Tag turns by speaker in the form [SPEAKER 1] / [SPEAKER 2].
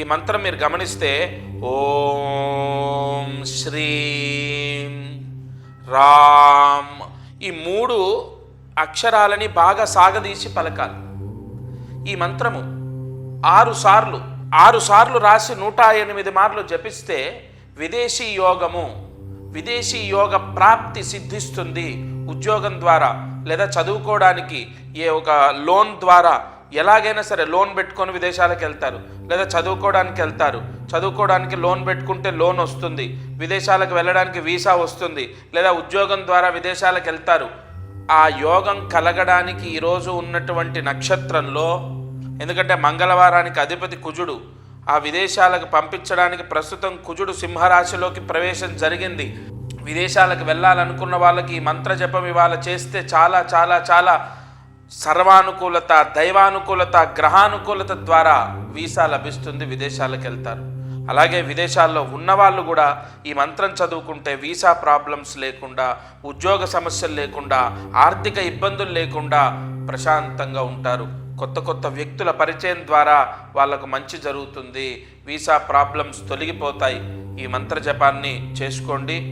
[SPEAKER 1] ఈ మంత్రం మీరు గమనిస్తే ఓం శ్రీం రామ్, ఈ 3 అక్షరాలని బాగా సాగదీసి పలకాలి. ఈ మంత్రము 6 సార్లు రాసి 108 మార్లు జపిస్తే విదేశీ యోగ ప్రాప్తి సిద్ధిస్తుంది. ఉద్యోగం ద్వారా లేదా చదువుకోవడానికి ఒక లోన్ ద్వారా ఎలాగైనా సరే లోన్ పెట్టుకొని విదేశాలకు వెళ్తారు, లేదా చదువుకోవడానికి లోన్ పెట్టుకుంటే లోన్ వస్తుంది, విదేశాలకు వెళ్ళడానికి వీసా వస్తుంది, లేదా ఉద్యోగం ద్వారా విదేశాలకు వెళ్తారు. ఆ యోగం కలగడానికి ఈరోజు ఉన్నటువంటి నక్షత్రంలో, ఎందుకంటే మంగళవారానికి అధిపతి కుజుడు, ఆ విదేశాలకు పంపించడానికి ప్రస్తుతం కుజుడు సింహరాశిలోకి ప్రవేశం జరిగింది. విదేశాలకు వెళ్ళాలనుకున్న వాళ్ళకి ఈ మంత్ర జపం ఇవాళ చేస్తే చాలా చాలా చాలా సర్వానుకూలత, దైవానుకూలత, గ్రహానుకూలత ద్వారా వీసా లభిస్తుంది, విదేశాలకు వెళ్తారు. అలాగే విదేశాల్లో ఉన్నవాళ్ళు కూడా ఈ మంత్రం చదువుకుంటే వీసా ప్రాబ్లమ్స్ లేకుండా, ఉద్యోగ సమస్యలు లేకుండా, ఆర్థిక ఇబ్బందులు లేకుండా ప్రశాంతంగా ఉంటారు. కొత్త వ్యక్తుల పరిచయం ద్వారా వాళ్ళకు మంచి జరుగుతుంది, వీసా ప్రాబ్లమ్స్ తొలగిపోతాయి. ఈ మంత్ర జపాన్ని చేసుకోండి.